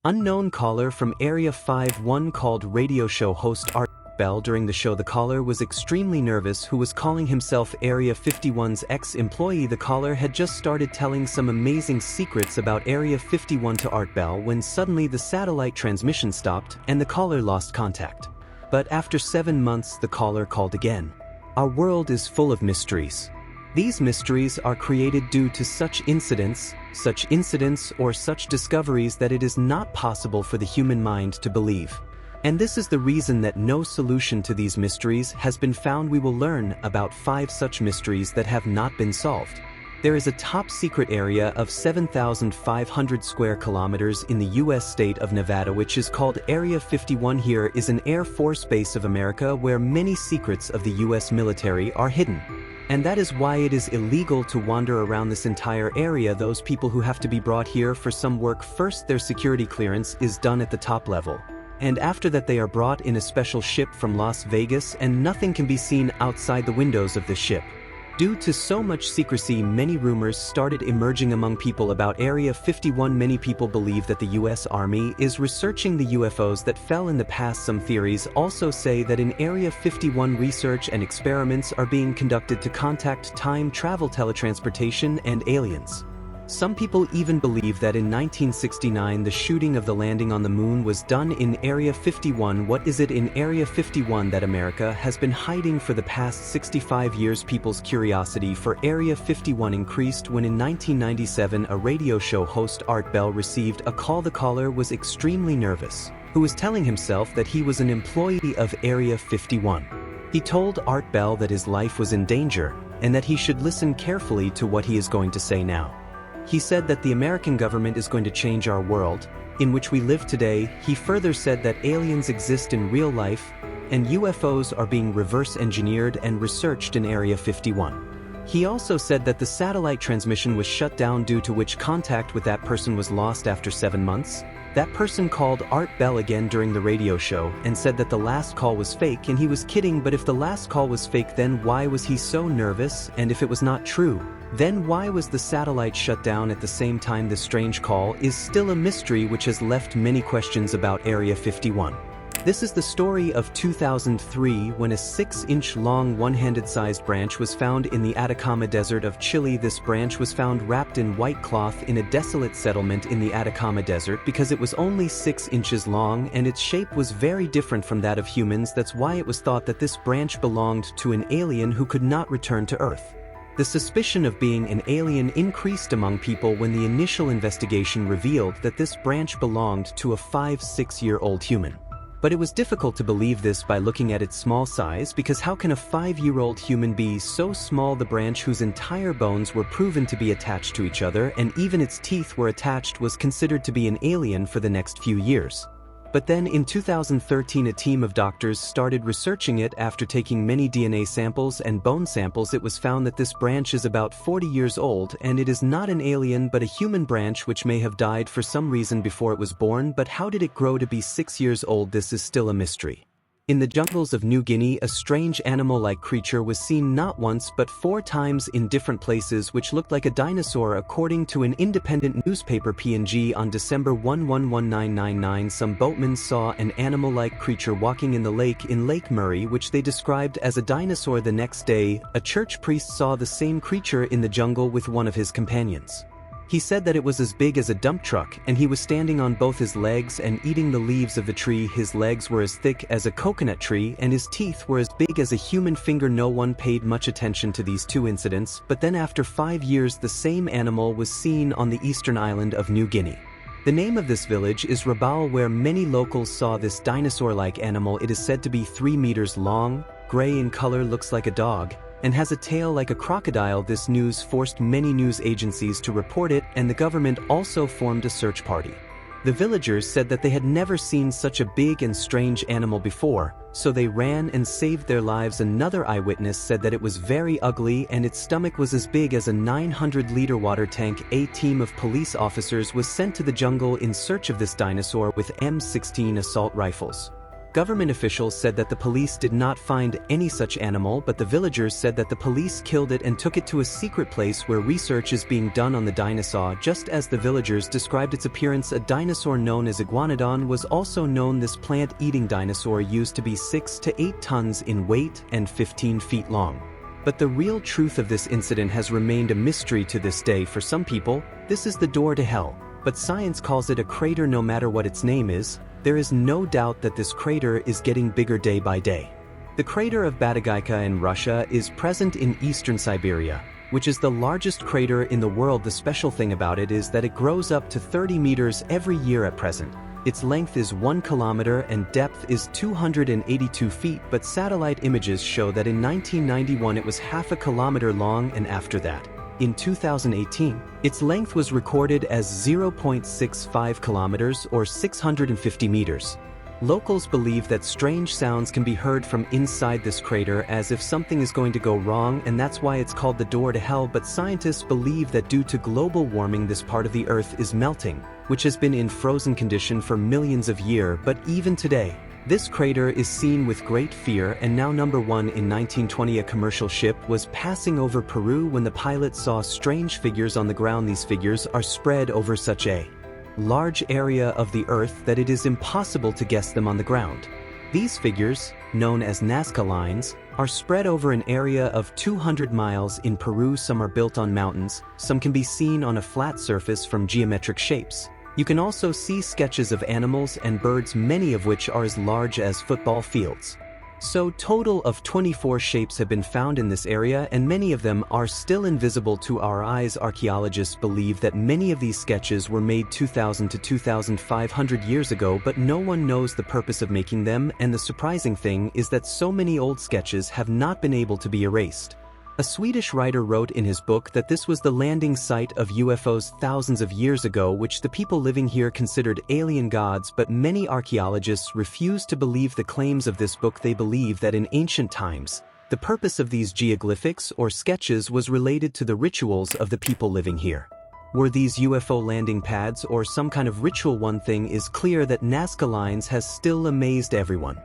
Unknown caller from Area 51 called radio show host Art Bell. During the show, the caller was extremely nervous, who was calling himself Area 51's ex-employee. The caller had just started telling some amazing secrets about Area 51 to Art Bell when suddenly the satellite transmission stopped and the caller lost contact. But after 7 months, the caller called again. Our world is full of mysteries. These mysteries are created due to such incidents or such discoveries that it is not possible for the human mind to believe. And this is the reason that no solution to these mysteries has been found. We will learn about 5 such mysteries that have not been solved. There is a top-secret area of 7,500 square kilometers in the U.S. state of Nevada, which is called Area 51. Here is an Air Force base of America where many secrets of the U.S. military are hidden. And that is why it is illegal to wander around this entire area. Those people who have to be brought here for some work, first their security clearance is done at the top level. And after that they are brought in a special ship from Las Vegas, and nothing can be seen outside the windows of the ship. Due to so much secrecy, many rumors started emerging among people about Area 51. Many people believe that the U.S. Army is researching the UFOs that fell in the past. Some theories also say that in Area 51 research and experiments are being conducted to contact time travel, teletransportation, and aliens. Some people even believe that in 1969 the shooting of the landing on the moon was done in Area 51. What is it in Area 51 that America has been hiding for the past 65 years? People's curiosity for Area 51 increased when in 1997 a radio show host Art Bell received a call. The caller was extremely nervous, who was telling himself that he was an employee of Area 51. He told Art Bell that his life was in danger and that he should listen carefully to what he is going to say now. He said that the American government is going to change our world, in which we live today. He further said that aliens exist in real life, and UFOs are being reverse engineered and researched in Area 51. He also said that the satellite transmission was shut down, due to which contact with that person was lost after 7 months. That person called Art Bell again during the radio show and said that the last call was fake, and he was kidding. But if the last call was fake, then why was he so nervous? And if it was not true, then why was the satellite shut down at the same time? This strange call is still a mystery which has left many questions about Area 51. This is the story of 2003 when a 6-inch long one-handed sized branch was found in the Atacama Desert of Chile. This branch was found wrapped in white cloth in a desolate settlement in the Atacama Desert because it was only 6 inches long and its shape was very different from that of humans. That's why it was thought that this branch belonged to an alien who could not return to Earth. The suspicion of being an alien increased among people when the initial investigation revealed that this branch belonged to a 5-6-year-old human. But it was difficult to believe this by looking at its small size, because how can a 5-year-old human be so small? The branch, whose entire bones were proven to be attached to each other and even its teeth were attached, was considered to be an alien for the next few years. But then in 2013 a team of doctors started researching it. After taking many DNA samples and bone samples, it was found that this branch is about 40 years old, and it is not an alien but a human branch which may have died for some reason before it was born. But how did it grow to be 6 years old? This is still a mystery. In the jungles of New Guinea, a strange animal-like creature was seen not once but 4 times in different places, which looked like a dinosaur. According to an independent newspaper PNG, on December 1, 1999, some boatmen saw an animal-like creature walking in the lake in Lake Murray, which they described as a dinosaur. The next day, a church priest saw the same creature in the jungle with one of his companions. He said that it was as big as a dump truck, and he was standing on both his legs and eating the leaves of the tree. His legs were as thick as a coconut tree, and his teeth were as big as a human finger. No one paid much attention to these 2 incidents, but then after 5 years the same animal was seen on the eastern island of New Guinea. The name of this village is Rabaul, where many locals saw this dinosaur-like animal. It is said to be 3 meters long, gray in color, looks like a dog, and has a tail like a crocodile. This news forced many news agencies to report it, and the government also formed a search party. The villagers said that they had never seen such a big and strange animal before, so they ran and saved their lives. Another eyewitness said that it was very ugly and its stomach was as big as a 900-liter water tank. A team of police officers was sent to the jungle in search of this dinosaur with M16 assault rifles. Government officials said that the police did not find any such animal, but the villagers said that the police killed it and took it to a secret place where research is being done on the dinosaur. Just as the villagers described its appearance, a dinosaur known as iguanodon was also known. This plant-eating dinosaur used to be 6 to 8 tons in weight and 15 feet long. But the real truth of this incident has remained a mystery to this day. For some people, this is the door to hell, but science calls it a crater. No matter what its name is, there is no doubt that this crater is getting bigger day by day. The crater of Batagayka in Russia is present in eastern Siberia, which is the largest crater in the world. The special thing about it is that it grows up to 30 meters every year at present. Its length is 1 kilometer and depth is 282 feet, but satellite images show that in 1991 it was half a kilometer long, and after that, in 2018, its length was recorded as 0.65 kilometers or 650 meters. Locals believe that strange sounds can be heard from inside this crater, as if something is going to go wrong, and that's why it's called the door to hell. But scientists believe that due to global warming, this part of the Earth is melting, which has been in frozen condition for millions of years. But even today, this crater is seen with great fear. And now, number one, in 1920 a commercial ship was passing over Peru when the pilot saw strange figures on the ground. These figures are spread over such a large area of the Earth that it is impossible to guess them on the ground. These figures, known as Nazca lines, are spread over an area of 200 miles in Peru. Some are built on mountains, some can be seen on a flat surface from geometric shapes. You can also see sketches of animals and birds, many of which are as large as football fields. So total of 24 shapes have been found in this area, and many of them are still invisible to our eyes. Archaeologists believe that many of these sketches were made 2,000 to 2,500 years ago, but no one knows the purpose of making them, and the surprising thing is that so many old sketches have not been able to be erased. A Swedish writer wrote in his book that this was the landing site of UFOs thousands of years ago, which the people living here considered alien gods, but many archaeologists refuse to believe the claims of this book. They believe that in ancient times, the purpose of these geoglyphics or sketches was related to the rituals of the people living here. Were these UFO landing pads or some kind of ritual? One thing is clear, that Nazca lines has still amazed everyone.